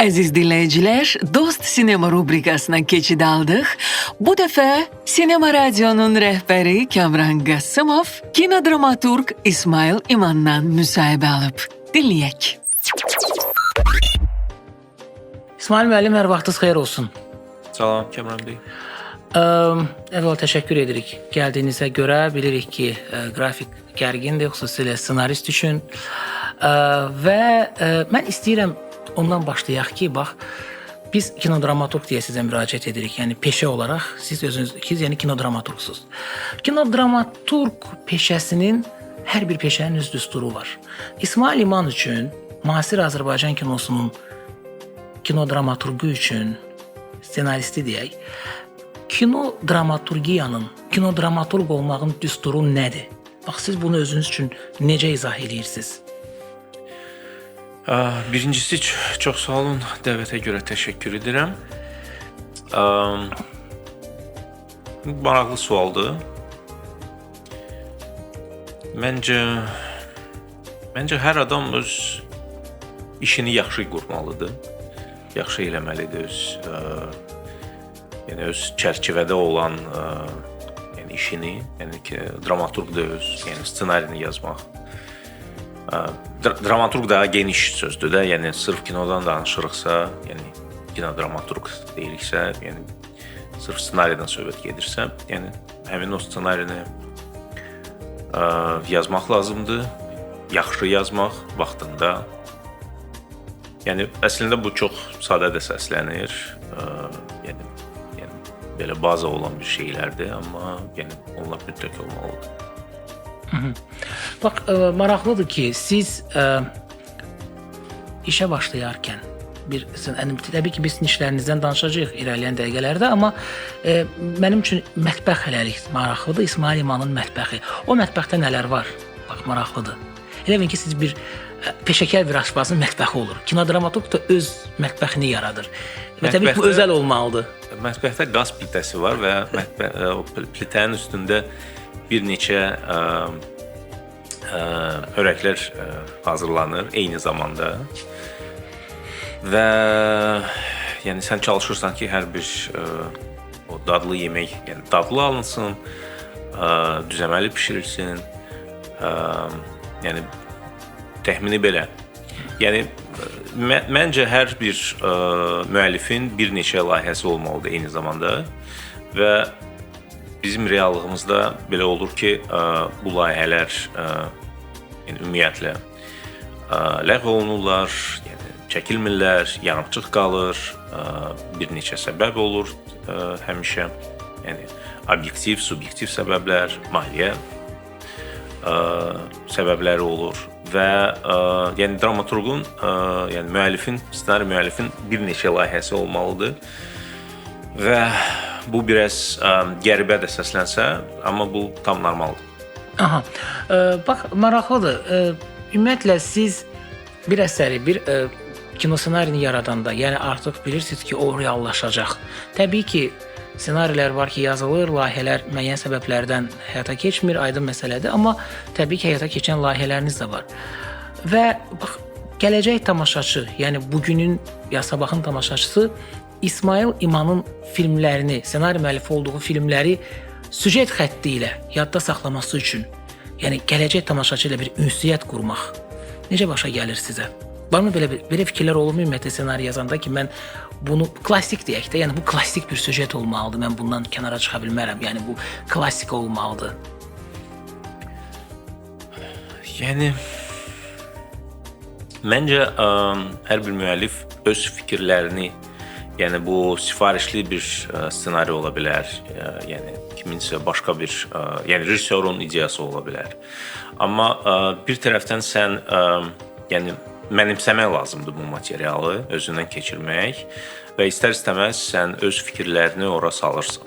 Aziz dinleyiciler, Dost Sinema rubrikasına geçid aldık. Bu defa Sinema Radyo'nun rehberi Kamran Qasımov, kinodramaturg İsmail İman'dan müsahibə alıb. Dinləyək. İsmail müəllim, hər vaxtınız xeyir olsun. Salam Kamran bəy. Əvvəl təşəkkür edirik gəldiyinizə görə. Bilirik ki, qrafik gərgindir, xüsusilə ssenarist üçün. Və mən istəyirəm ondan başlayaq ki, bax, biz kinodramaturg deyə sizə müraciət edirik. Yəni peşə olaraq siz özünüz yəni kinodramaturqsuz. Kinodramaturq peşəsinin hər bir peşənin öz düsturu var. İsmail İman üçün, müasir Azərbaycan kinosunun kinodramaturqu üçün, ssenaristi deyək, kinodramaturgiyanın, kinodramaturq olmağın düsturu nədir? Bax, siz bunu özünüz üçün necə izah edirsiniz? Birincisi, çox sağ olun, dəvətə görə təşəkkür edirəm. Maraqlı sualdır. Məncə hər adam öz işini yaxşı qurmalıdır, yaxşı eləməlidir, öz çərçivədə olan işini, yəni ki, dramaturq da öz ssenarini yazmaq. Dramaturq daha geniş sözdür də, yəni sırf kinodan danışırıqsa, yəni kinodramaturq deyiriksə, yəni sırf ssenaridən söhbət gedirsə, yəni həmin o ssenarini yazmaq lazımdır, yaxşı yazmaq vaxtında. Yəni əslində bu çox sadə də səslənir, yəni belə baza olan bir şeylərdir, amma yəni onlar mütləq olmalıdır. Bax, maraqlıdır ki, siz işə başlayarkən təbii ki, biz işlərinizdən danışacağıq irəliləyən dəqiqələrdə, amma mənim üçün mətbəx hələlik maraqlıdır, İsmail İmanın mətbəxi. O mətbəxdə nələr var? Bax, maraqlıdır. Elə bilin ki, siz bir peşəkar bir aşbazın mətbəxi olur. Kinodramaturq da öz mətbəxini yaradır. Və təbii ki, bu özəl olmalıdır. Mətbəxdə qaz plitəsi var və o plitənin üstündə bir neçə hörəklər hazırlanır eyni zamanda və yəni sən çalışırsan ki, hər bir o dadlı yemək, yəni dadlı alınsın, düzəməli bişirilsin. Yəni təxmini belə. Yəni məncə hər bir müəllifin bir neçə layihəsi olmalıdır eyni zamanda və bizim reallığımızda belə olur ki, bu layihələr yəni ümumiyyətlə ləğv olunurlar, yəni çəkilmirlər, yarımçıq qalır, bir neçə səbəb olur həmişə. Yəni obyektiv, subyektiv səbəblər, maliyyə səbəbləri olur və yəni dramaturqun, yəni müəllifin, ssenari müəllifin bir neçə layihəsi olmalıdır və bu biraz qəribə də səslənsə, amma bu tam normaldır. Aha. Bax, maraqlıdır. Ümumiyyətlə siz bir əsəri, bir kino ssenarini yaradanda, yəni artıq bilirsiniz ki, o reallaşacaq. Təbii ki, ssenarilər var ki, yazılır, layihələr müəyyən səbəblərdən həyata keçmir, aydın məsələdir, amma təbii ki, həyata keçən layihələriniz də var. Və bax, gələcək tamaşaçı, yəni bugünün ya sabahın tamaşaçısı İsmail İmanın filmlərini, ssenari müəllifi olduğu filmləri süjet xətti ilə yadda saxlaması üçün, yəni gələcək tamaşaçı ilə bir ünsiyyət qurmaq necə başa gəlir sizə? Varmı belə fikirlər olurmu ümumiyyətlə ssenari yazanda ki, mən bunu klassik deyək də, yəni bu klassik bir süjet olmalıdır, mən bundan kənara çıxa bilmərəm, yəni bu klassik olmalıdır. Yəni məncə hər bir müəllif öz fikirlərini, yəni bu sifarişli bir ssenari ola bilər, yəni kiminsə başqa bir, yəni rejissorun ideyası ola bilər. Amma bir tərəfdən sən yəni mənimsəmək lazımdır bu materialı, özündən keçirmək və istər-istəməz sən öz fikirlərini ora salırsan.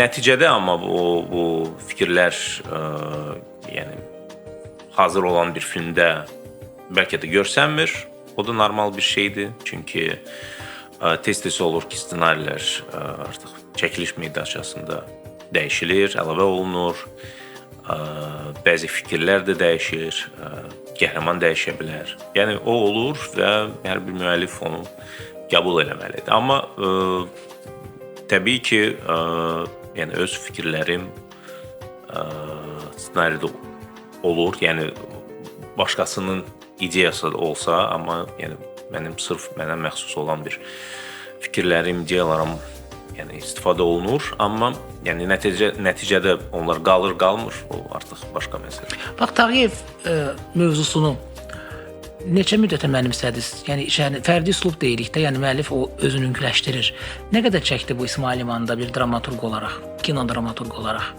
Nəticədə amma bu fikirlər yəni hazır olan bir filmdə bəlkə də görsənmir. O da normal bir şeydir. Çünki tez-tez olur ki, ssenarilər artıq çəkiliş meydançasında dəyişilir, əlavə olunur. bəzi fikirlər də dəyişir, qəhrəman dəyişə bilər. Yəni o olur və hər bir müəllif onu qəbul etməlidir. Amma təbii ki, yəni öz fikirlərim ssenaridə olur. Yəni başqasının ideyası olsa, amma yəni mənim sırf mənə məxsus olan bir fikirlərim, ideyalarım yəni istifadə olunur, amma yəni nəticədə onlar qalır, qalmır, o artıq başqa məsələ. Bax, Tağıyev mövzusunu neçə müddətə mənimsədiniz? Yəni fərdi üslub deyilikdə, yəni müəllif o özünü ünküləşdirir. Nə qədər çəkdi bu İsmail İmanda bir dramaturq olaraq, kino dramaturq olaraq?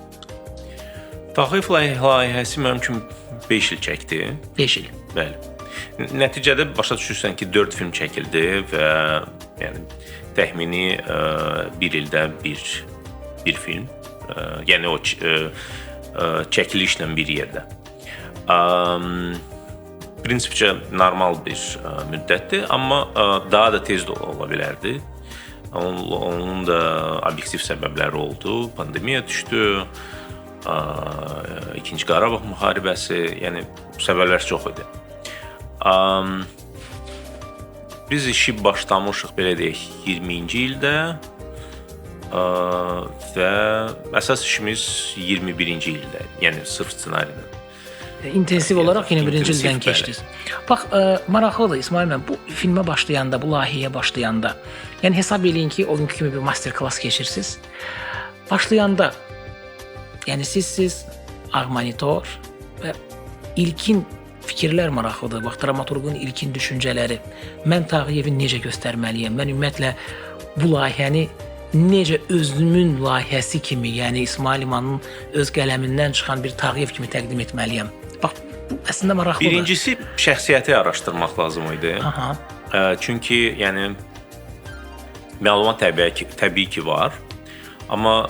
Tağıyev layihəsi mənim üçün 5 il çəkdi. 5 il. Bəli. Nəticədə başa düşürsən ki, 4 film çəkildi və yəni təxmini 1 ildə bir film. Yəni o çəkilişlə bir yerdə. Prinsipcə normal bir müddətdir, amma daha da tez də ola bilərdi. Onun da obyektiv səbəbləri oldu. Pandemiya düşdü. İkinci Qarabağ müharibəsi, yəni səbəblər çox idi. Biz işi başlamışıq, belə deyək, 20-ci ildə və əsas işimiz 21-ci ildə, yəni sırf ssenaridən. İntensiv olaraq 21-ci ildən keçdiniz. Bax, maraqlıdır İsmail müəllim, bu filmə başlayanda, bu layihəyə başlayanda, yəni hesab eləyin ki, o günkü kimi bir master klass keçirsiniz. Başlayanda, yəni siz ağ monitor və ilkin fikirlər maraqlıdır. Bax, dramaturqun ilkin düşüncələri. Mən Tağıyevi necə göstərməliyəm? Mən ümumiyyətlə bu layihəni necə özümün layihəsi kimi, yəni İsmail İmanın öz qələmindən çıxan bir Tağıyev kimi təqdim etməliyəm. Bax, bu əslində maraqlıdır. Birincisi şəxsiyyəti araşdırmaq lazım idi. Aha. Çünki yəni məlumat təbii ki var. Amma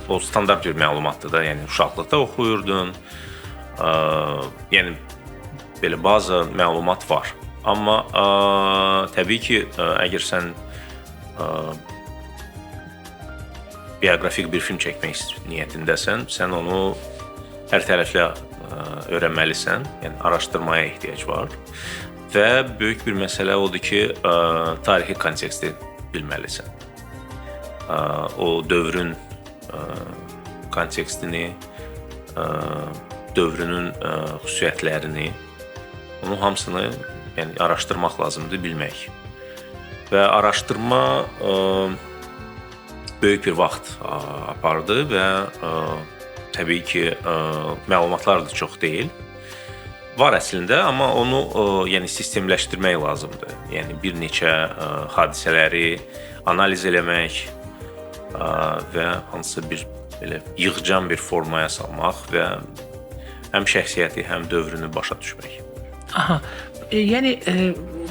o standart bir məlumatdır da, yəni uşaqlıqda oxuyurdun. Yəni belə bazı məlumat var. Amma təbii ki, əgər sən bioqrafik bir film çəkmək niyyətindəsən, sən onu hər tərəfli öyrənməlisən. Yəni araşdırmaya ehtiyac var. Və böyük bir məsələ odur ki, tarixi konteksti bilməlisən. O dövrün kontekstini, dövrünün xüsusiyyətlərini, onun hamısını yəni araşdırmaq lazımdır, bilmək. Və araşdırma böyük bir vaxt apardı və təbii ki, məlumatlar da çox deyil. Var əslində, amma onu yəni sistemləşdirmək lazımdır. Yəni bir neçə hadisələri analiz eləmək və hansısa bir belə yığcam bir formaya salmaq və həm şəxsiyyəti, həm dövrünü başa düşmək. Aha. Yəni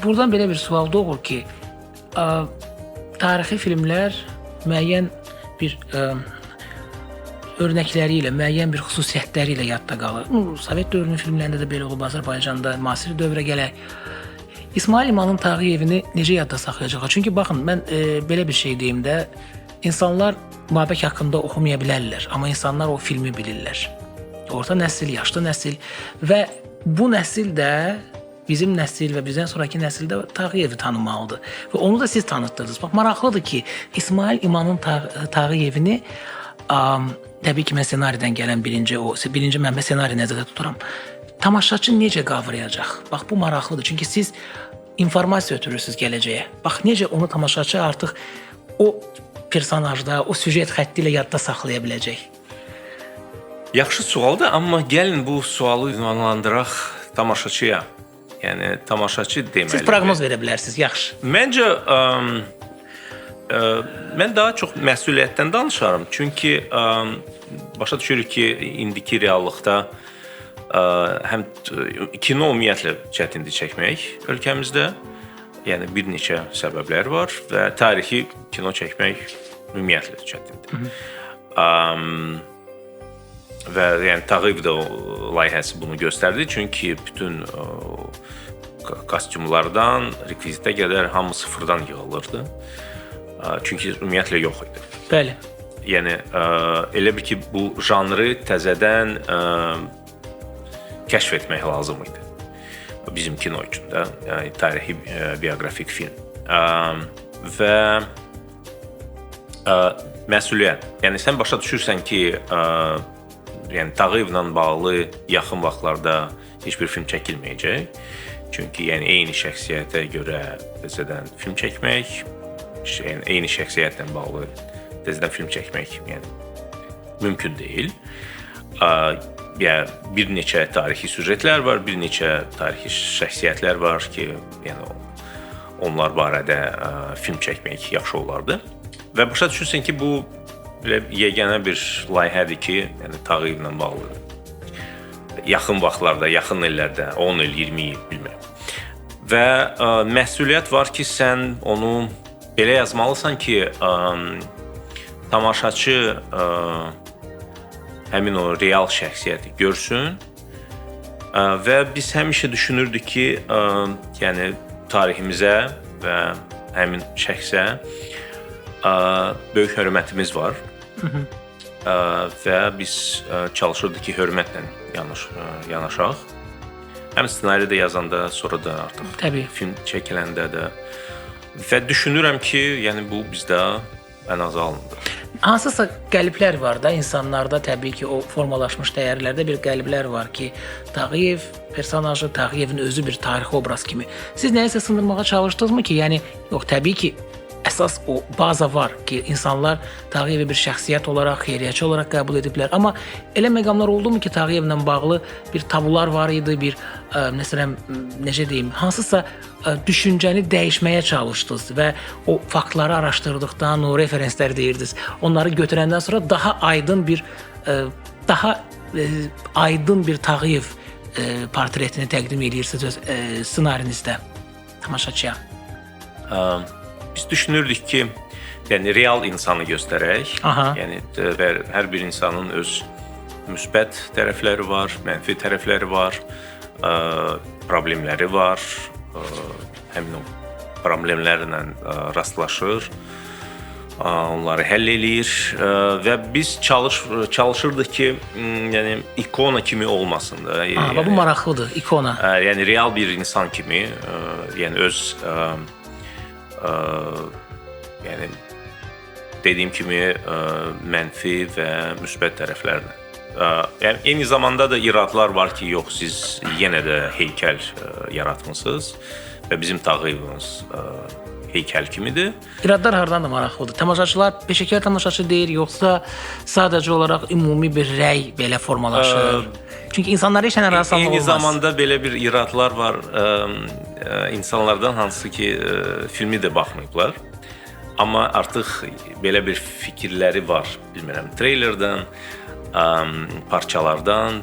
buradan belə bir sual doğur ki, tarixi filmlər müəyyən bir örnəkləri ilə, müəyyən bir xüsusiyyətləri ilə yadda qalır. Sovet dövrünün filmlərində də belə olub, Azərbaycanda müasir dövrə gələk. İsmail İmanın Tağıyevini necə yadda saxlayacaq? Çünki baxın, mən belə bir şey deyim də, insanlar Babək haqqında oxumaya bilərlər, amma insanlar o filmi bilirlər. Orta nəsil, yaşlı nəsil və bu nəsil də bizim nəsil və bizdən sonraki nəsil də Tağıyevi tanımalıdır və onu da siz tanıtdınız. Bax, maraqlıdır ki, İsmail İmanın Tağıyevini təbii ki, mən ssenaridən gələn birinci mən ssenari nəzərdə tuturam. Tamaşaçı necə qavrayacaq? Bax, bu maraqlıdır. Çünki siz informasiya ötürürsünüz gələcəyə. Bax, necə onu tamaşaçı artıq o personajda, o süjet xətti ilə yadda saxlaya biləcək? Yaxşı sualdır, amma gəlin bu sualı ünvanlandıraq tamaşaçıya. Yəni tamaşaçı deməli. Siz proqnoz verə bilərsiniz, yaxşı. Məncə mən daha çox məsuliyyətdən danışaram. Çünki başa düşürük ki, indiki reallıqda həm kino ümumiyyətlə çətindir çəkmək ölkəmizdə. Yəni bir neçə səbəblər var və tarixi kino çəkmək ümumiyyətlə çətindir. Və yəni Tağıyev də layihəsi bunu göstərdi. Çünki bütün kostyumlardan rekvizitə qədər hamı sıfırdan yığılırdı. Çünki ümumiyyətlə yox idi. Bəli. yəni elə bir ki, bu janrı təzədən kəşf etmək lazım idi. Bizim kino üçün də, yəni tarixi bioqrafik film. Və məsuliyyət. Yəni sən başa düşürsən ki, yəni Tağıyevlə bağlı yaxın vaxtlarda heç bir film çəkilməyəcək. Çünki yəni eyni şəxsiyyətə görə təzədən film çəkmək, yəni eyni şəxsiyyətlə bağlı təzədən film çəkmək yəni mümkün deyil. Yəni bir neçə tarixi süjetlər var, bir neçə tarixi şəxsiyyətlər var ki, yəni onlar barədə film çəkmək yaxşı olardı. Və başa düşürsən ki, bu yeganə bir layihədir ki, yəni Tağıyevlə bağlı yaxın vaxtlarda, yaxın illərdə, 10 il, 20 il, bilmirəm. Və məsuliyyət var ki, sən onu belə yazmalısan ki, tamaşaçı həmin o real şəxsiyyəti görsün və biz həmişə düşünürdük ki, yəni tariximizə və həmin şəxsə böyük hörmətimiz var və biz çalışırdıq ki, hörmətlə yanaşaq. Həm ssenaridə yazanda, sonra da artıq film çəkiləndə də və düşünürəm ki, yəni bu bizdə ən azı alındı. Hansısa qəliblər var da insanlarda, təbii ki, o formalaşmış dəyərlərdə bir qəliblər var ki, Tağıyev personajı, Tağıyevin özü bir tarixi obraz kimi. Siz nəyisə sındırmağa çalışdınızmı ki, yəni yox, təbii ki, əsas o baza var ki, insanlar Tağıyevi bir şəxsiyyət olaraq, xeyriyyəçi olaraq qəbul ediblər. Amma elə məqamlar oldumu ki, Tağıyevlə bağlı bir tabular var idi, bir məsələn, necə deyim, hansısa düşüncəni dəyişməyə çalışdınız və o faktları araşdırdıqdan, o referenslər deyirdiniz. Onları götürəndən sonra daha aydın bir Tağıyev portretini təqdim edirsiniz öz ssenarinizdə tamaşaçıya. Biz düşünürdük ki, yəni real insanı göstərək. Yəni və hər bir insanın öz müsbət tərəfləri var, mənfi tərəfləri var, problemləri var. Həmin o problemlərlə rastlaşır, onları həll eləyir və biz çalışırdıq ki, yəni ikona kimi olmasın da. Bu maraqlıdır, ikona. Yəni real bir insan kimi, yəni öz yəni dediyim kimi mənfi və müsbət tərəflərlə. Yəni eyni zamanda da iradlar var ki, yox, siz yenə də heykəl yaratmısınız və bizim Tağıyevimiz heykəl kimidir. İradlar hardan da maraqlıdır. Tamaşaçılar peşəkar tamaşaçı deyir, yoxsa sadəcə olaraq ümumi bir rəy belə formalaşır? Çünki insanlara heç nə razısanlıq olmaz. Eyni zamanda belə bir iradlar var insanlardan, hansı ki filmi də baxmayıblar. Amma artıq belə bir fikirləri var, bilmirəm, treylerdən, parçalardan,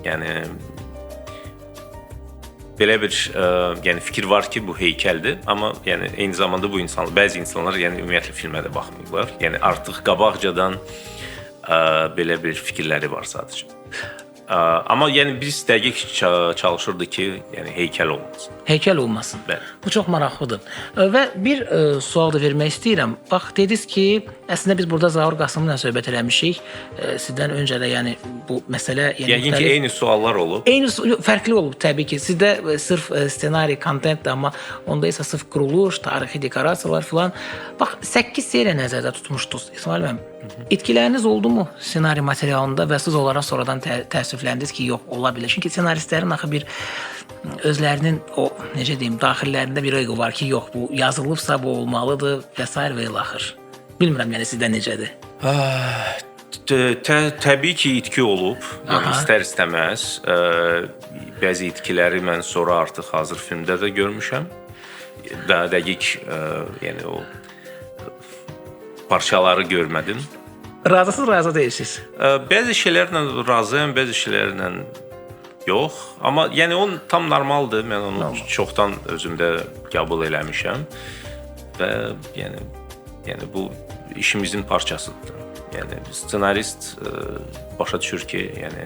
yəni belə bir yəni fikir var ki, bu heykəldir, amma yəni eyni zamanda bu bəzi insanlar yəni ümumiyyətlə filmə də baxmırlar. Yəni artıq qabaqcadan belə bir fikirləri var sadəcə. Amma yəni biz dəqiq çalışırdıq ki, yəni heykəl olmasın. Heykəl olmasın. Bəli. Bu çox maraqlıdır. Və bir sual da vermək istəyirəm. Bax, dediniz ki, əslində biz burada Zaur Qasımla söhbət eləmişik. Sizdən öncə də yəni bu məsələ yəni ki, eyni suallar olub. Fərqli olub təbii ki. Sizdə sırf ssenari, kontentdir, amma onda isə sırf quruluş, tarixi dekorasiyalar filan. Bax, 8 seriya nəzərdə tutmuşdunuz İsmail müəllim. İtkiləriniz oldu mu ssenari materialında və siz onlara sonradan təəssüfləndiniz ki, yox, ola bilər. Çünki ssenaristlərin axı bir özlərinin o, necə deyim, daxillərində bir ego var ki, yox, bu yazılıbsa bu olmalıdır və s. və ilaxır. Bilmirəm, yəni sizdə necədir? Təbii ki, itki olub. Yəni istər-istəməz. Bəzi itkiləri mən sonra artıq hazır filmdə də görmüşəm. Daha dəqiq, yəni o parçaları görmədim. Razısınız, razı deyilsiniz? Bəzi şeylərlə razıyam, bəzi şeylərlə yox. Amma yəni o tam normaldır. Mən onu çoxdan özümdə qəbul eləmişəm və yəni bu işimizin parçasıdır. Yəni ssenarist başa düşür ki, yəni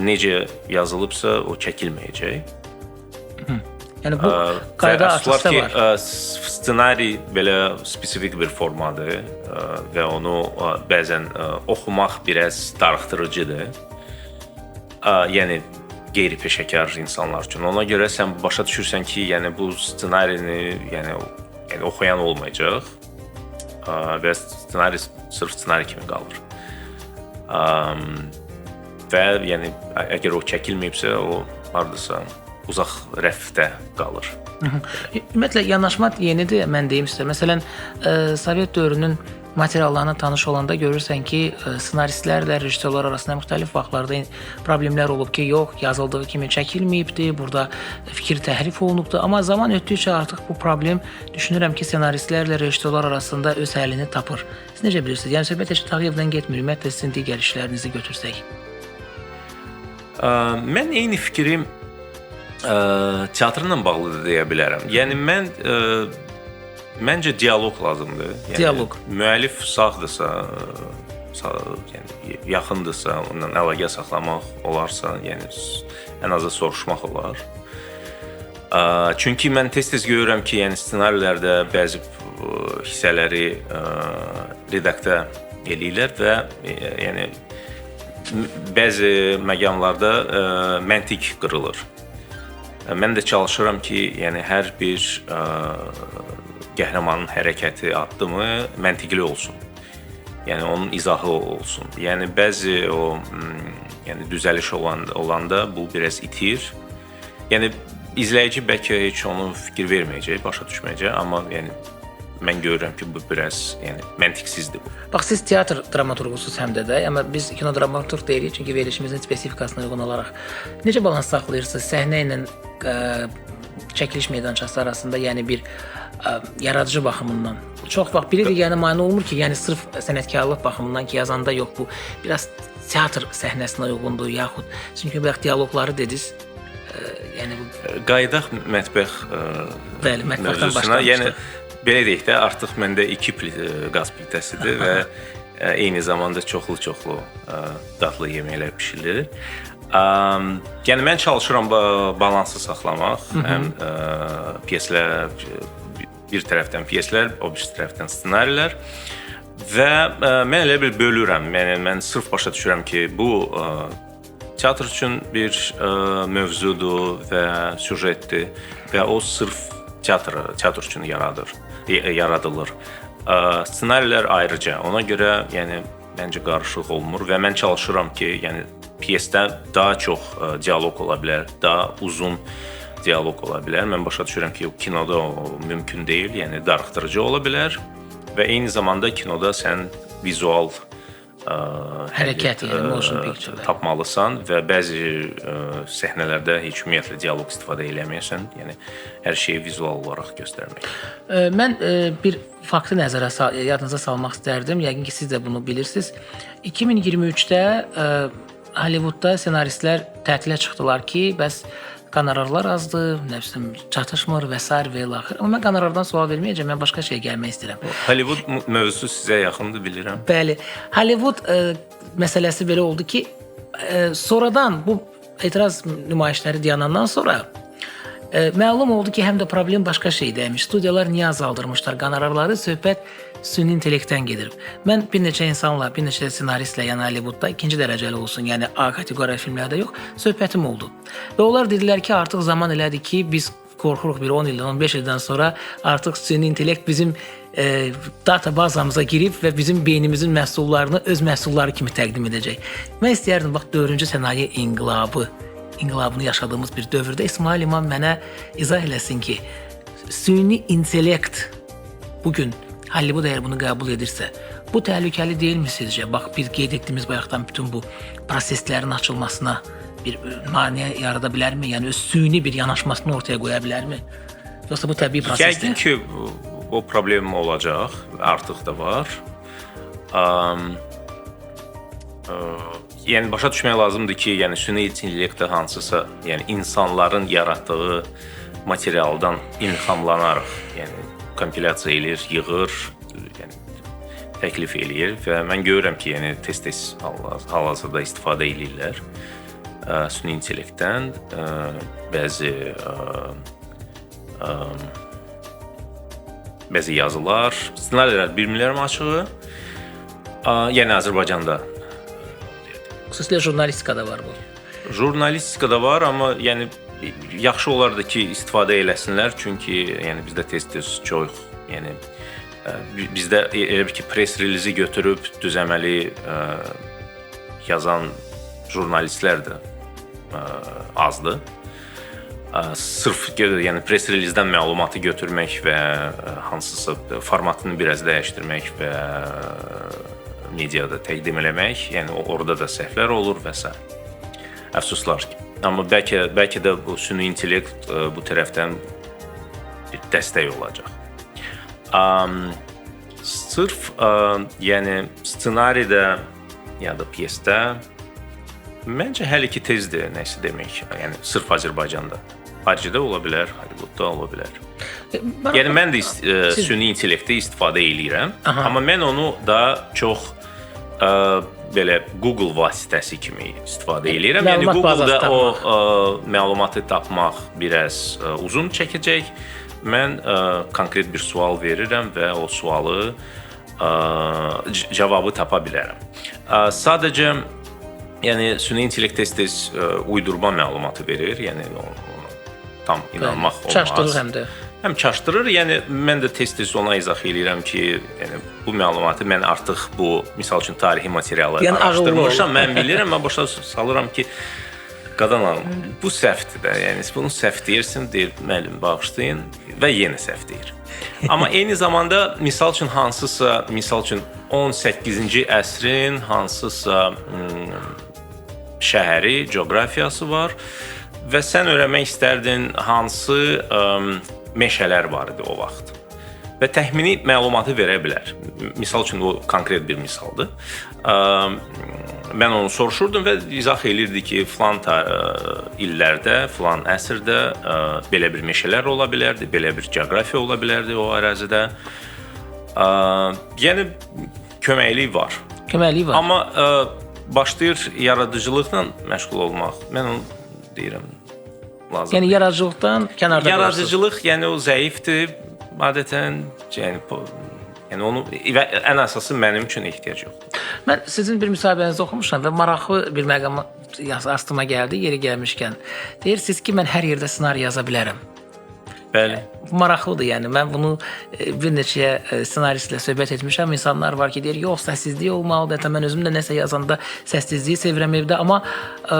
necə yazılıbsa o çəkilməyəcək. Yəni bu qayda əsasda ki, var. ssenari belə spesifik bir formadır və onu bəzən oxumaq biraz darıxdırıcıdır. Yəni qeyri-peşəkar insanlar üçün. Ona görə sən başa düşürsən ki, yəni bu ssenarini yəni oxuyan olmayacaq və ssenari sırf ssenari kimi qalır. Və yəni əgər o çəkilməyibsə, o hardasa uzaq rəfdə qalır. Ümumiyyətlə yanaşma yenidir, mən deyim sizə. Məsələn, Sovet dövrünün materiallarına tanış olanda görürsən ki, ssenaristlərlə rejissorlar arasında müxtəlif vaxtlarda problemlər olub ki, yox, yazıldığı kimi çəkilməyibdi, burada fikir təhrif olunubdu. Amma zaman ötdükcə artıq bu problem düşünürəm ki, ssenaristlərlə rejissorlar arasında öz həllini tapır. Siz necə bilirsiniz? Yəni söhbət heç Tağıyevdən getmir. Ümumiyyətlə sizin digər işlərinizi götürsək. Mən eyni fikrim teatrla bağlı deyə bilərəm. Yəni məncə dialoq lazımdır. Yəni Dialoq. Müəllif sağdırsa, yəni yaxındırsa, ondan əlaqə saxlamaq olarsa, yəni ən azı soruşmaq olar. Çünki mən tez-tez görürəm ki, yəni ssenarilərdə bəzi hissələri redaktə eləyirlər və yəni bəzi məqamlarda məntiq qırılır. Mən də çalışıram ki, yəni hər bir qəhrəmanın hərəkəti, addımı məntiqli olsun. Yəni onun izahı olsun. Yəni bəzi o yəni düzəliş olanda bu biraz itir. Yəni izləyici bəlkə heç onu fikir verməyəcək, başa düşməyəcək, amma yəni mən görürəm ki, bu biraz yəni məntiqsizdir bu. Bax siz teatr dramaturqusunuz həm də, amma biz kino dramaturq deyirik çünki verilişimizin spesifikasına uyğun olaraq necə balans saxlayırsınız səhnə ilə çəkiliş meydançası arasında, yəni bir yaradıcı baxımından? Çox vaxt biri yəni mane olmur ki, yəni sırf sənətkarlıq baxımından ki, yazanda yox bu biraz teatr səhnəsinə uyğundur yaxud çünki bax dialoqları dediniz. Yəni qayıdaq mətbəx bəli, mətbəxdən mövzusuna. başlamışdı. Yəni belə deyək də, artıq məndə 2 qaz plitəsidir və eyni zamanda çoxlu dadlı yeməklər bişirilir. Yəni mən çalışıram balansı saxlamaq. Həm pyeslər, bir tərəfdən pyeslər, o bir tərəfdən ssenarilər və mən elə bir bölürəm. Yəni mən sırf başa düşürəm ki, bu teatr üçün bir mövzudur və süjetdir və o sırf teatr üçün yaradılır. Ssenarilər ayrıca. Ona görə yəni məncə qarışıq olmur və mən çalışıram ki, yəni pyesdə daha çox dialoq ola bilər, daha uzun dialoq ola bilər. Mən başa düşürəm ki, kinoda o mümkün deyil, yəni darıxdırıcı ola bilər və eyni zamanda kinoda sən vizual hərəkət, yəni motion picture tapmalısan və bəzi səhnələrdə heç ümumiyyətlə dialoq istifadə eləməyəsən, yəni hər şeyi vizual olaraq göstərmək. Mən bir faktı yadınıza salmaq istərdim. Yəqin ki, siz də bunu bilirsiniz. 2023-də Hollywoodda ssenaristlər tətilə çıxdılar ki, bəs qonorarlar azdır, nə bilim, çatışmır və s. və ilaxır. Amma mən qonorardan sual verməyəcəm, mən başqa şeyə gəlmək istəyirəm. Hollywood mövzusu sizə yaxındır, bilirəm. Bəli, Hollywood məsələsi belə oldu ki, sonradan bu etiraz nümayişləri dayanandan sonra məlum oldu ki, həm də problem başqa şeydəymiş. Studiyalar niyə azaldırmışlar qonorarları? Söhbət süni intellektdən gedir. Mən bir neçə insanla, bir neçə ssenaristlə, yəni Hollywoodda ikinci dərəcəli olsun, yəni A kateqoriya filmlərdə yox, söhbətim oldu. Və onlar dedilər ki, artıq zaman elədi ki, biz qorxuruq bir 10 ildən, 15 ildən sonra artıq süni intellekt bizim data bazamıza girib və bizim beynimizin məhsullarını öz məhsulları kimi təqdim edəcək. Mən istəyərdim, bax, 4-cü sənaye inqilabını yaşadığımız bir dövrdə İsmail İmam mənə izah eləsin ki, süni intellekt bugün Hollywood əgər bunu qəbul edirsə, bu təhlükəli deyilmi sizcə? Bax, biz qeyd etdiyimiz bayaqdan bütün bu proseslərin açılmasına bir maneə yarada bilərmi? Yəni öz süni bir yanaşmasını ortaya qoya bilərmi? Yoxsa bu təbii prosesdir? Yəqin ki, o problem olacaq, artıq da var. Yəni başa düşmək lazımdır ki, yəni süni intellektdə hansısa, yəni insanların yaratdığı materialdan ilhamlanaraq, yəni kompilyasiya eləyir, yığır, yəni təklif eləyir və mən görürəm ki, yəni tez-tez hal-hazırda istifadə eləyirlər süni intellektdən bəzi bəzi yazılar, ssenarilər bilmirəm açığı. Yəni Azərbaycanda. Xüsusilə jurnalistikada var bu. Jurnalistikada var, amma yəni yaxşı olardı ki, istifadə eləsinlər, çünki yəni bizdə tez-tez çox, yəni bizdə elə bir ki, press release götürüb düzəməli yazan jurnalistlər də azdır. Sırf yəni press release-dən məlumatı götürmək və hansısa formatını biraz dəyişdirmək və mediada təqdim eləmək, yəni orada da səhvlər olur və s. Əfsuslar ki. Amma bəlkə də bu süni intellekt bu tərəfdən bir dəstək olacaq. Sırf yəni ssenaridə ya da pyesdə məncə hələ ki tezdir nəsə demək. Yəni sırf Azərbaycanda. Xaricdə ola bilər, Hollywoodda ola bilər. Yəni mən də süni intellektdə istifadə eləyirəm, amma mən onu da çox belə Google vasitəsi kimi istifadə eləyirəm. Yəni Google-da o məlumatı tapmaq biraz uzun çəkəcək. Mən konkret bir sual verirəm və o sualı cavabı tapa bilərəm. Sadəcə yəni süni intellekt tez-tez uydurma məlumatı verir. Yəni ona tam inanmaq olmaz. Çaşdırır həm də. Həm çaşdırır, yəni mən də tez-tez ona izah eləyirəm ki, yəni bu məlumatı mən artıq bu misal üçün tarixi materialı araşdırmışam, mən bilirəm, mən başa salıram ki, qadan alım, bu səhvdir də, yəni bunu səhv deyirsin, deyir, müəllim bağışlayın və yenə səhv deyir. Amma eyni zamanda misal üçün 18-ci əsrin hansısa şəhəri, coğrafiyası var və sən öyrənmək istərdin hansı meşələr var idi o vaxt. Və təxmini məlumatı verə bilər. Misal üçün o konkret bir misaldır. Mən onu soruşurdum və izah elirdi ki, filan illərdə, filan əsrdə belə bir meşələr ola bilərdi, belə bir coğrafiya ola bilərdi o ərazidə. Yəni köməkliyi var. Köməkliyi var. Amma başlayır yaradıcılıqla məşğul olmaq. Mən onu deyirəm. Lazım. Yəni yaradıcılıqdan kənarda qoyarsınız. Yaradıcılıq, yəni o zəifdir. Adətən yəni onu ən əsası mənim üçün ehtiyac yoxdur. Mən sizin bir müsahibənizdə oxumuşam və maraqlı bir məqam astıma gəldi, yeri gəlmişkən. Deyirsiniz ki, mən hər yerdə ssenari yaza bilərəm. Bəli. Maraqlıdır, yəni mən bunu bir neçə ssenaristlə söhbət etmişəm. İnsanlar var ki, deyir, yox, səssizlik olmalıdır. Hətta mən özüm də nəsə yazanda səssizliyi sevirəm evdə, amma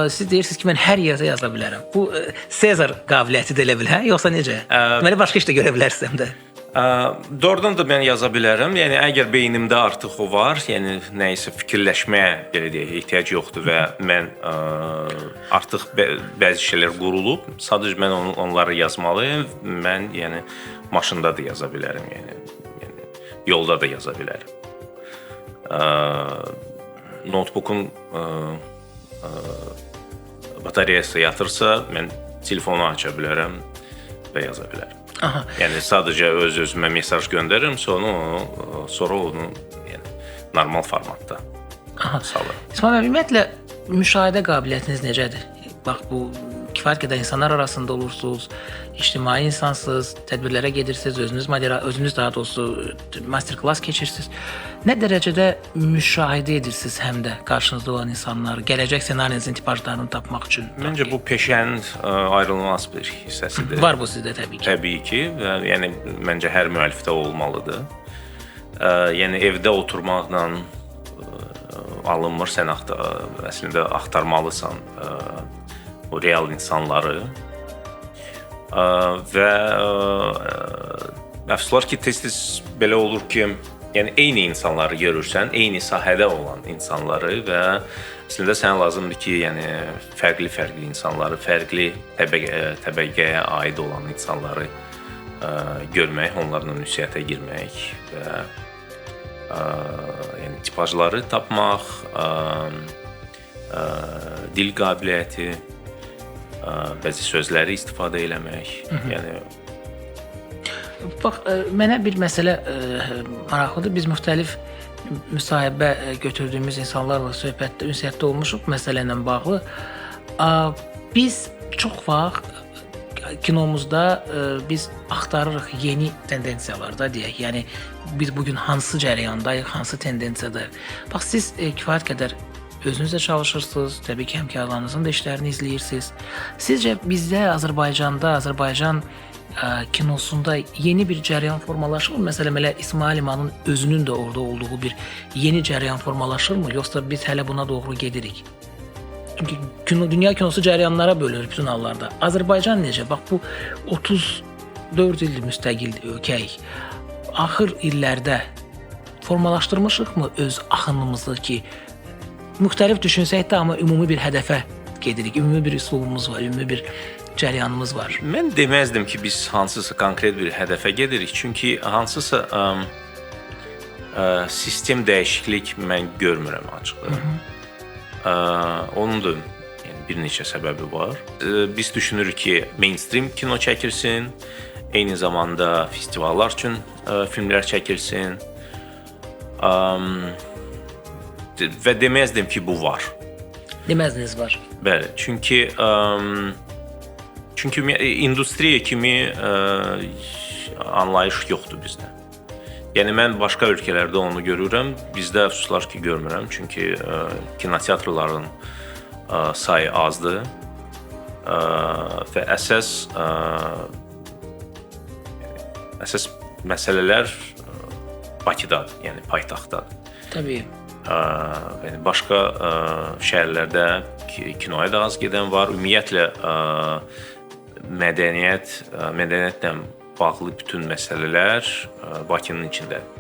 siz deyirsiniz ki, mən hər yerdə yaza bilərəm. Bu Sezar qabiliyyətidir elə bil, hə? Yoxsa necə? Deməli başqa işdə görə bilərsiniz həm də. Doğrudan da mən yaza bilərəm. Yəni əgər beynimdə artıq o var, yəni nə isə fikirləşməyə belə deyək, ehtiyac yoxdur və mən artıq bəzi şeylər qurulub, sadəcə mən onları yazmalıyım. Mən yəni maşında da yaza bilərəm, yəni yolda da yaza bilərəm. Notebookun batareyası yatırsa, mən telefonu aça bilərəm və yaza bilərəm. Aha. Yəni sadəcə öz-özümə mesaj göndərirəm, sonra onu yəni normal formatda salıram. İsmail bəy, ümumiyyətlə müşahidə qabiliyyətiniz necədir? Bax bu kifayət qədər insanlar arasında olursunuz, ictimai insansınız, tədbirlərə gedirsiniz, özünüz daha doğrusu master-klass keçirsiniz. Nə dərəcədə müşahidə edirsiniz həm də qarşınızda olan insanları, gələcək ssenarinizin tipajlarını tapmaq üçün? Məncə bu peşənin ayrılmaz bir hissəsidir. Var bu sizdə təbii ki. Təbii ki, və yəni məncə hər müəllifdə olmalıdır. Yəni evdə oturmaqla alınmır, sən əslində axtarmalısan o real insanları və əfsuslar ki, tez-tez belə olur ki, yəni eyni insanları görürsən, eyni sahədə olan insanları və əslində sənə lazımdır ki, yəni fərqli insanları, fərqli təbəqəyə aid olan insanları görmək, onlarla ünsiyyətə girmək və yəni tipajları tapmaq, dil qabiliyyəti, bəzi sözləri istifadə eləmək, yəni bax, mənə bir məsələ maraqlıdır. Biz müxtəlif müsahibə götürdüyümüz insanlarla söhbətdə, ünsiyyətdə olmuşuq məsələ ilə bağlı. Biz çox vaxt kinomuzda biz axtarırıq yeni tendensiyalarda deyək. Yəni biz bu gün hansı cərəyandayıq, hansı tendensiyadayıq. Bax siz kifayət qədər özünüz də çalışırsınız, təbii ki, həmkarlarınızın da işlərini izləyirsiniz. Sizcə bizdə Azərbaycanda, Azərbaycan kinosunda yeni bir cərəyan formalaşırmı? Məsələn, elə İsmail İmanın özünün də orada olduğu bir yeni cərəyan formalaşırmı? Yoxsa biz hələ buna doğru gedirik? Çünki dünya kinosu cərəyanlara bölünür bütün hallarda. Azərbaycan necə? Bax bu 34 ildir müstəqil ölkəyik. Axır illərdə formalaşdırmışıqmı öz axınımızı ki, müxtəlif düşünsək də amma ümumi bir hədəfə gedirik. Ümumi bir üslubumuz var, ümumi bir cərəyanımız var. Mən deməzdim ki, biz hansısa konkret bir hədəfə gedirik. Çünki hansısa sistem dəyişiklik mən görmürəm açıqda. Onun da yəni, bir neçə səbəbi var. Biz düşünürük ki, mainstream kino çəkilsin, eyni zamanda festivallar üçün filmlər çəkilsin. Və deməzdim ki, bu var. Deməzdiniz var. Bəli, çünki industriya kimi anlayış yoxdur bizdə. Yəni mən başqa ölkələrdə onu görürəm, bizdə əfsuslar ki, görmürəm. Çünki kinoteatrların sayı azdır və əsas məsələlər Bakıdadır, yəni paytaxtdadır. Təbii. Yəni başqa şəhərlərdə kinoya da az gedən var. Ümumiyyətlə mədəniyyətlə bağlı bütün məsələlər Bakının içindədir.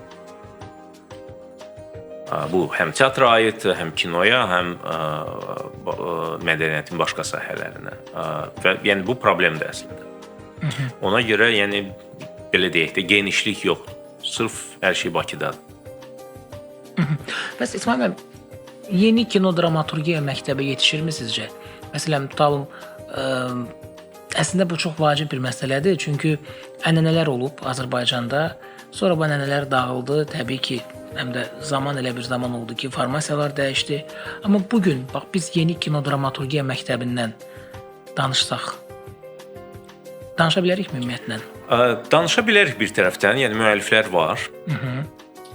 Bu həm teatra aiddir, həm kinoya, həm mədəniyyətin başqa sahələrinə. Və yəni bu problemdir əslində. Ona görə yəni belə deyək də genişlik yoxdur. Sırf hər şey Bakıdadır. Bəs İsmail müəllim, yeni kino dramaturgiya məktəbə yetişirmi sizcə? Məsələn, tutalım, əslində bu çox vacib bir məsələdir. Çünki ənənələr olub Azərbaycanda. Sonra bu ənənələr dağıldı. Təbii ki, həm də zaman elə bir zaman oldu ki, formasiyalar dəyişdi. Amma bugün bax biz yeni kino dramaturgiya məktəbindən danışsaq, danışa bilərikmi ümumiyyətlə? Danışa bilərik bir tərəfdən. Yəni müəlliflər var.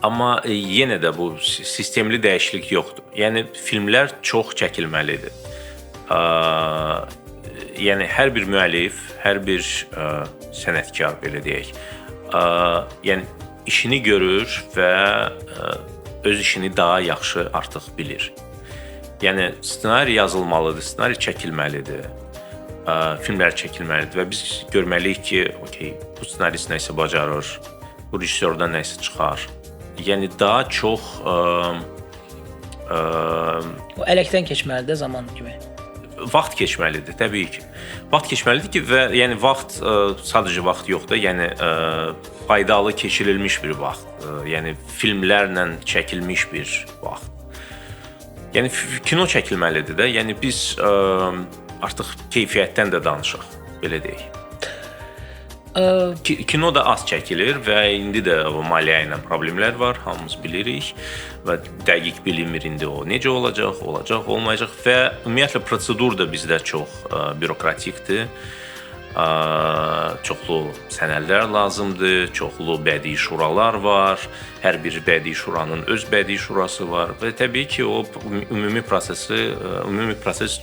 Amma yenə də bu sistemli dəyişiklik yoxdur. Yəni filmlər çox çəkilməlidir. Yəni hər bir müəllif, hər bir sənətkar belə deyək, yəni işini görür və öz işini daha yaxşı artıq bilir. Yəni ssenari yazılmalıdır, ssenari çəkilməlidir, filmlər çəkilməlidir və biz görməliyik ki, okey, bu ssenarist nəsə bacarır, bu rejissordan nəsə çıxar. Yəni daha çox o ələkdən keçməlidir zaman kimi. Vaxt keçməlidir, təbii ki. Vaxt keçməlidir ki, və yəni vaxt sadəcə vaxt yoxdur, yəni faydalı keçirilmiş bir vaxt, yəni filmlərlə çəkilmiş bir vaxt. Yəni kino çəkilməlidir də, yəni biz artıq keyfiyyətdən də danışaq, belə deyək. Kino da az çəkilir və indi də maliyyə ilə problemlər var, hamımız bilirik və dəqiq bilinmir indi o necə olacaq, olmayacaq və ümumiyyətlə prosedur da bizdə çox bürokratikdir. Çoxlu sənədlər lazımdır, çoxlu bədii şuralar var. Hər bir bədii şuranın öz bədii şurası var və təbii ki, o ümumi proses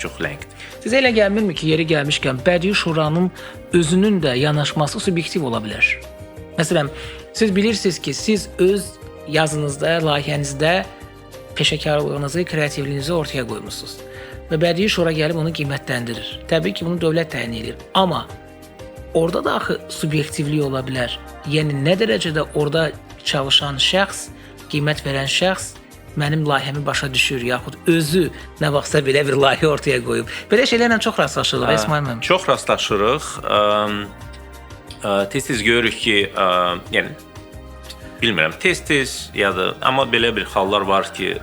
çox ləngdir. Sizə elə gəlmirmi ki, yeri gəlmişkən bədii şuranın özünün də yanaşması subyektiv ola bilər? Məsələn, siz bilirsiniz ki, siz öz yazınızda, layihənizdə peşəkarlığınızı, kreativliyinizi ortaya qoymusunuz. Və bədii şura gəlib onu qiymətləndirir. Təbii ki, bunu dövlət təyin edir. Amma orada da axı subyektivlik ola bilər. Yəni nə dərəcədə orada çalışan şəxs, qiymət verən şəxs mənim layihəmi başa düşür, yaxud özü nə vaxtsa belə bir layihə ortaya qoyub. Belə şeylərlə çox rastlaşırıq, İsmail müəllim. Çox rastlaşırıq. Tez-tez görürük ki, yəni bilmirəm, tez-tez ya da amma belə bir hallar var ki,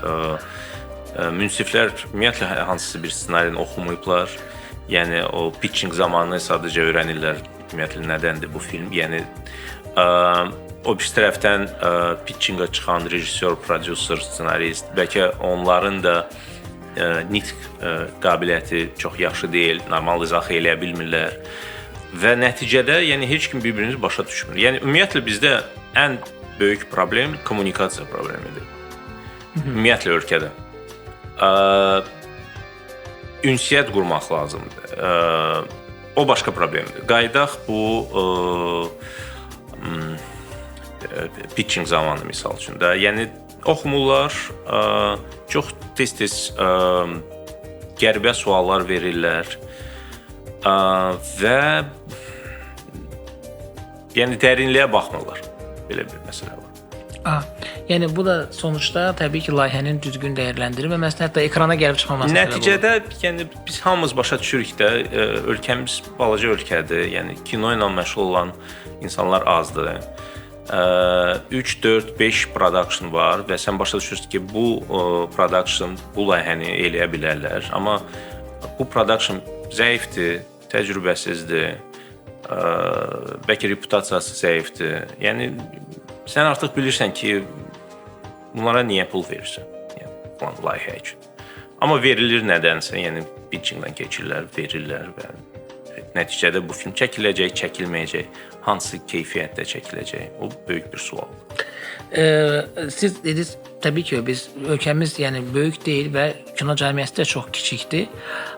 münsiflər ümumiyyətlə hansısa bir ssenarini oxumayıblar. Yəni o pitching zamanı sadəcə öyrənirlər ümumiyyətlə nədəndir bu film. Yəni o bir tərəfdən pitchinga çıxan rejissor, prodüser, ssenarist, bəlkə onların da nitq qabiliyyəti çox yaxşı deyil, normal izah eləyə bilmirlər. və nəticədə yəni heç kim bir-birimizi başa düşmür. Yəni ümumiyyətlə bizdə ən böyük problem kommunikasiya problemidir. Ümumiyyətlə ölkədə. Ünsiyyət qurmaq lazımdır. O başqa problemdir. Qayıdaq bu pitching zamanı misal üçün də. Yəni oxumurlar, çox tez-tez qəribə suallar verirlər və yəni dərinliyə baxmırlar. Belə bir məsələ var. Yəni bu da sonuçda təbii ki, layihənin düzgün dəyərləndirilməməsi, hətta ekrana gəlib çıxmaması səbəb olur. Nəticədə yəni biz hamımız başa düşürük də, ölkəmiz balaca ölkədir. Yəni kino ilə məşğul olan insanlar azdır. 3, 4, 5 production var və sən başa düşürsən ki, bu production bu layihəni eləyə bilərlər. Amma bu production zəifdir, təcrübəsizdir, bəlkə reputasiyası zəifdir. Yəni sən artıq bilirsən ki, bunlara niyə pul verirsən? Yəni falan layihə üçün. Amma verilir nədənsə, yəni pitchingdən keçirlər, verirlər və nəticədə bu film çəkiləcək, çəkilməyəcək, hansı keyfiyyətdə çəkiləcək? O böyük bir sualdır. Siz dediniz, təbii ki, biz ölkəmiz yəni böyük deyil və kino cəmiyyəti də çox kiçikdir.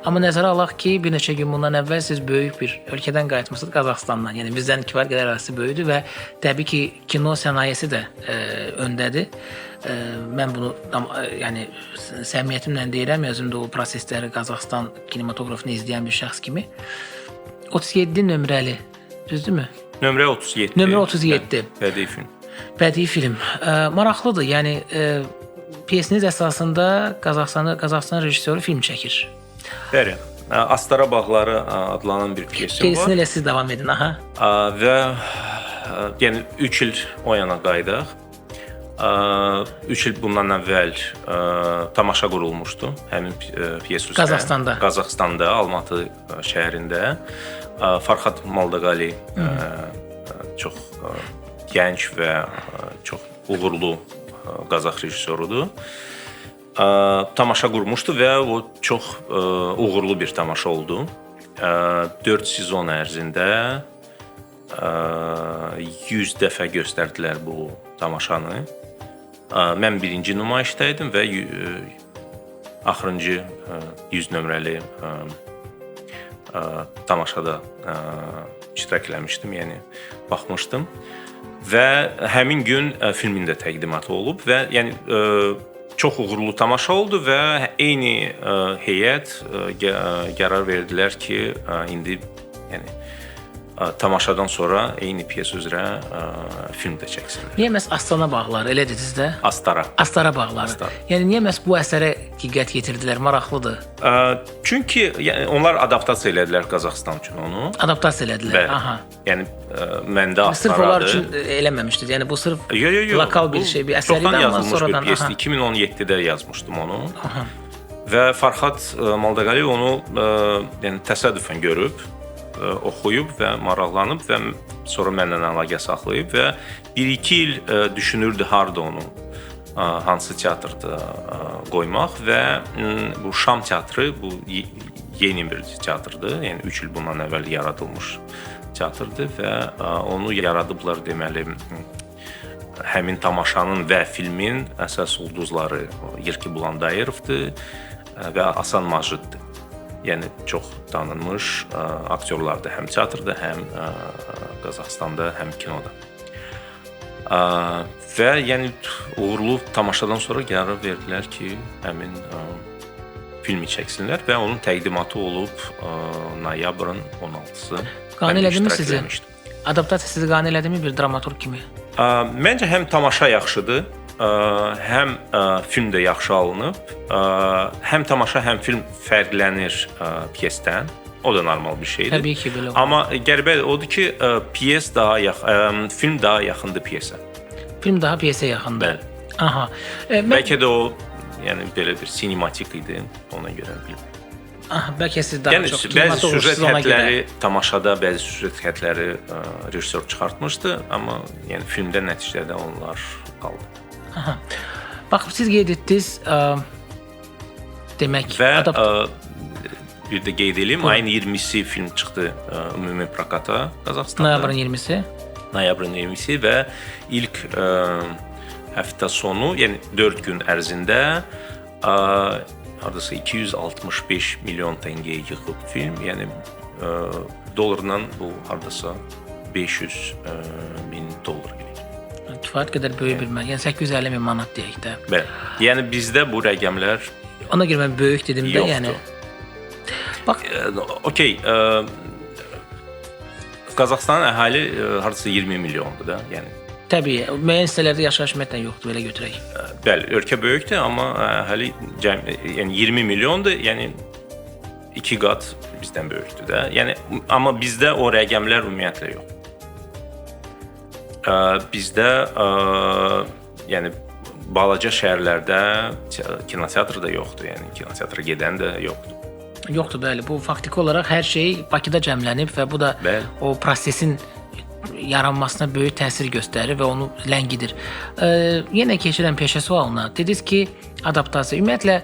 Amma nəzərə alaq ki, bir neçə gün bundan əvvəl siz böyük bir ölkədən qayıtmısınız, Qazaxıstandan. Yəni bizdən kifayət qədər ərazisi böyükdür və təbii ki, kino sənayesi də öndədir. Mən bunu yəni səmimiyyətimlə deyirəm, özüm də o prosesləri Qazaxstan kinematografını izləyən bir şəxs kimi. 37 nömrəli, düzdürmü? Nömrə 37. Nömrə 37. Bədii film. Bədii film. Maraqlıdır. Yəni pyesiniz əsasında Qazaxstan rejissoru film çəkir. Bəli. Astara bağları adlanan bir pyesim var. Pyesini elə siz davam edin, aha. Və yəni 3 il o yana qaydaq. 3 il bundan əvvəl tamaşa qurulmuşdu. Həmin pyes üzrə. Qazaxstanda. Qazaxstanda, Almatı şəhərində. Farxad Maldaqali çox gənc və çox uğurlu Qazax rejissorudur. Tamaşa qurmuşdu və o çox uğurlu bir tamaşa oldu. 4 sezon ərzində 100 dəfə göstərdilər bu tamaşanı. Mən birinci nümayişdə idim və axırıncı 100 nömrəli tamaşada iştirak eləmişdim, yəni baxmışdım və həmin gün filmin də təqdimatı olub və yəni çox uğurlu tamaşa oldu və eyni heyət qərar verdilər ki, indi yəni tamaşadan sonra eyni pyes üzrə film də çəksinlər. Niyə məhz Astana bağları, elə dediniz də? Astara bağları. Astara. Yəni niyə məhz bu əsərə diqqət yetirdilər? Maraqlıdır. Çünki yəni, onlar adaptasiya elədilər Qazaxstan üçün onu. Adaptasiya elədilər. Bəli. Aha. Yəni məndə Astaradır. Sırf onlar üçün eləməmişdiniz. Yəni bu sırf lokal bir şey, bir əsər idi, amma sonradan 2017-də yazmışdım onu. Aha. Və Farxad Maldaqali onu yəni təsadüfən görüb, oxuyub və maraqlanıb və sonra məndən əlaqə saxlayıb və 1-2 il düşünürdü harda onu, hansı teatrda qoymaq və bu Şam teatrı bu yeni bir teatrdır. Yəni 3 il bundan əvvəl yaradılmış teatrdır və onu yaradıblar deməli həmin tamaşanın və filmin əsas ulduzları Yerki Bulandayerovdur və Asan Majiddir. Yəni çox tanınmış aktyorlardır həm teatrda, həm Qazaxstanda, həm kinoda. Və yəni uğurlu tamaşadan sonra qərar verdilər ki, həmin filmi çəksinlər və onun təqdimatı olub noyabrın 16-sı. Qane elədimi sizi? Adaptasiya sizi qane elədimi bir dramaturq kimi? Məncə həm tamaşa yaxşıdır, həm film də yaxşı alınıb, həm tamaşa, həm film fərqlənir pyesdən. O da normal bir şeydir. Təbii ki, belə. Amma qəribə odur ki, pyes film daha yaxındır pyesə. Film daha pyesə yaxındır. Bəli. Aha. Bəlkə də o, yəni belə bir sinematik idi, ona görə bilmirəm. Bəlkə siz daha yəni, çox bəzi süjet xətləri tamaşada, bəzi süjet xətləri rejissor çıxartmışdı, amma yəni filmdə nəticədə onlar qaldı. Aha. Bax, siz qeyd etdiniz, demək və bir də qeyd edeyim, ayın 20-si film çıxdı ümumi prokata Qazaxstanda. Noyabrın 20-si. Noyabrın 20-si və ilk həftə sonu, yəni 4 gün ərzində hardasa 265 milyon tenge yığıb film, yəni dollarla bu hardasa 500 bin dollar gəlir. Kifayət qədər böyük bir məbləğ. Yəni 850 min manat deyək də. Bəli. Yəni bizdə bu rəqəmlər ona görə mən böyük dedim də, yəni. Bax, okey. Qazaxstanın əhali hardasa 20 milyondur da, yəni. Təbii, müəyyən hissələrdə yaşayış ümumiyyətlə yoxdur, belə götürək. Bəli, ölkə böyükdür, amma əhali yəni 20 milyondur, yəni 2 qat bizdən böyükdür də. Yəni amma bizdə o rəqəmlər ümumiyyətlə yox. Bizdə yəni balaca şəhərlərdə kinoteatr da yoxdur, yəni kinoteatra gedən də yoxdur. Yoxdur, bəli. Bu faktiki olaraq hər şey Bakıda cəmlənib və bu da bəli, o prosesin yaranmasına böyük təsir göstərir və onu ləngidir. Yenə keçirəm peşə sualına. Dediniz ki, adaptasiya. Ümumiyyətlə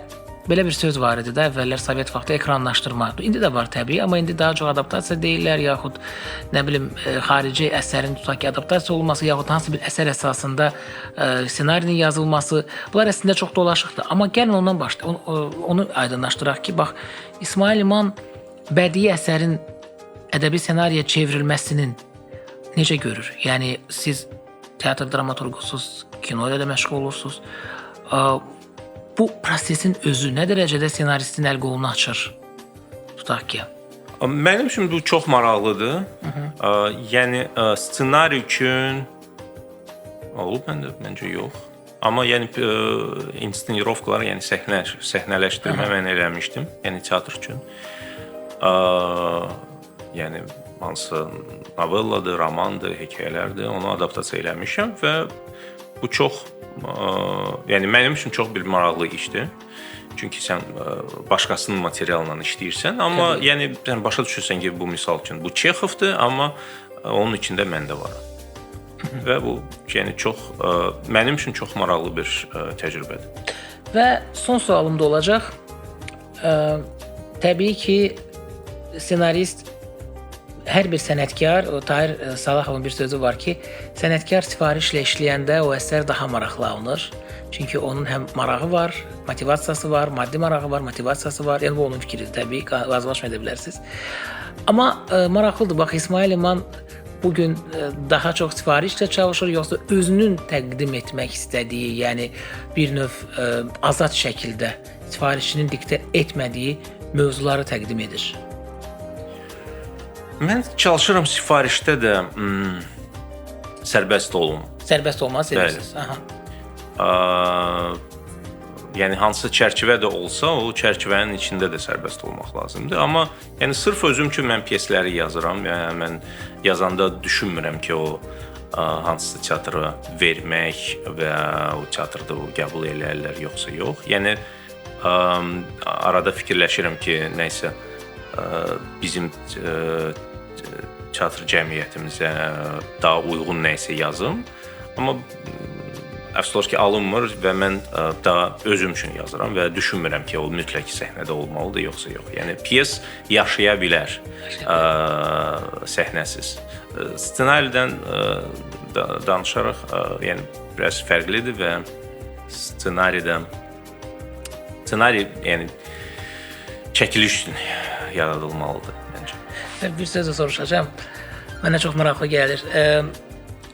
belə bir söz var idi də, əvvəllər Sovet vaxtı ekranlaşdırma. İndi də var təbii, amma indi daha çox adaptasiya deyirlər, yaxud nə bilim xarici əsərin tutaq ki, adaptasiya olması, yaxud hansı bir əsər əsasında ssenarinin yazılması. Bunlar əslində çox dolaşıqdır. Amma gəlin ondan başlayaq. Onu aydınlaşdıraq ki, bax İsmail İman bədii əsərin ədəbi ssenariyə çevrilməsinin necə görür? Yəni siz teatr dramaturqusuz, kino ilə də məşğul olursunuz. Bu prosesin özü nə dərəcədə ssenaristin əl qolunu açır? Tutaq ki. Mənim üçün bu çox maraqlıdır. Yəni ssenari üçün olub məncə yox. Amma yəni inscenirovkalar, yəni səhnələşdirmə mən eləmişdim. Yəni teatr üçün. Yəni hansı novelladır, romandır, hekayələrdir, onu adaptasiya eləmişəm və bu çox yəni mənim üçün çox bir maraqlı işdir. Çünki sən başqasının materialıyla işləyirsən, amma təbii, yəni sən başa düşürsən ki, bu misal üçün bu Çexovdur, amma onun içində mən də varam. Və bu yəni çox mənim üçün çox maraqlı bir təcrübədir. Və son sualım da olacaq. Təbii ki, ssenarist hər bir sənətkar, Tahir Salahovun bir sözü var ki, sənətkar sifarişlə işləyəndə o əsər daha maraqlı alınır. Çünki onun həm marağı var, motivasiyası var, maddi marağı var, motivasiyası var. Yəni bu onun fikridir, təbii, razılaşma edə bilərsiniz. Amma maraqlıdır, bax İsmail İman bu gün daha çox sifarişlə çalışır, yoxsa özünün təqdim etmək istədiyi, yəni bir növ azad şəkildə sifarişinin diktə etmədiyi mövzuları təqdim edir? Mən çalışıram sifarişdə də sərbəst olum. Sərbəst olmaq istəyirsiniz. Aha. Yəni hansı çərçivə də olsa, o çərçivənin içində də sərbəst olmaq lazımdır. Amma yəni sırf özüm üçün mən pyesləri yazıram. Yəni mən yazanda düşünmürəm ki, o hansı teatra vermək və o teatrda o qəbul eləyirlər yoxsa yox. Yəni arada fikirləşirəm ki, nəysə bizim teatr cəmiyyətimizə daha uyğun nəysə yazım. Amma əfsus ki, alınmır və mən daha özüm üçün yazıram və düşünmürəm ki, o mütləq səhnədə olmalıdır yoxsa yox. Yəni pyes yaşaya bilər səhnəsiz. Ssenaridən danışaraq, yəni biraz fərqlidir və ssenari yəni çəkiliş üçün yaradılmalıdır məncə. Bir söz də soruşacağam. Mənə çox maraqlı gəlir.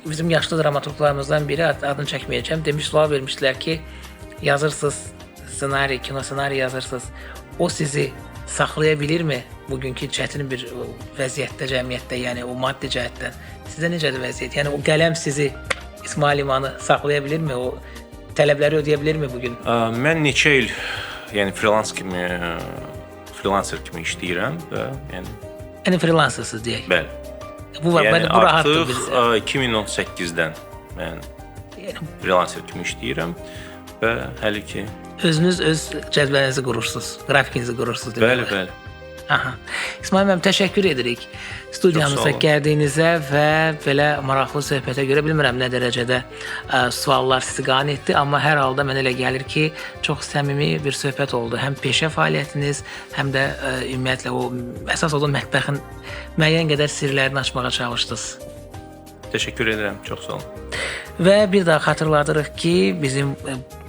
Bizim yaşlı dramaturqlarımızdan biri, adını çəkməyəcəm, demiş, sual vermişdilər ki, yazırsınız ssenari, kino ssenari yazırsınız. O sizi saxlaya bilirmi bugünkü çətin bir vəziyyətdə, cəmiyyətdə, yəni o maddi cəhətdən? Sizdə necədir vəziyyət? Yəni o qələm sizi, İsmail İmanı saxlaya bilirmi? O tələbləri ödəyə bilirmi bugün? Mən neçə il yəni freelancer kimi işləyirəm və yəni freelancersınız deyək. Bəli. Bu var, yəni bu rahatdır biz. Artıq 2018-dən mən freelancer kimi işləyirəm və hələ ki özünüz öz cədvəlinizi qurursunuz, qrafikinizi qurursunuz. Bəli, bəli. Aha. İsmail müəllim, təşəkkür edirik studiyamıza gəldiyinizə və belə maraqlı söhbətə görə. Bilmirəm nə dərəcədə suallar sizi qane etdi, amma hər halda mənə elə gəlir ki, çox səmimi bir söhbət oldu. Həm peşə fəaliyyətiniz, həm də ümumiyyətlə o əsas olan mətbəxin müəyyən qədər sirlərini açmağa çalışdınız. Təşəkkür edirəm, çox sağ olun. Və bir daha xatırladırıq ki, bizim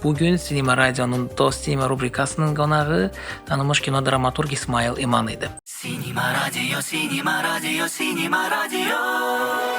bugün Sinema Radionun Dost Sinema rubrikasının qonağı tanınmış kino dramaturq İsmail İman idi. Sinema Radio, Sinema Radio, Sinema Radio.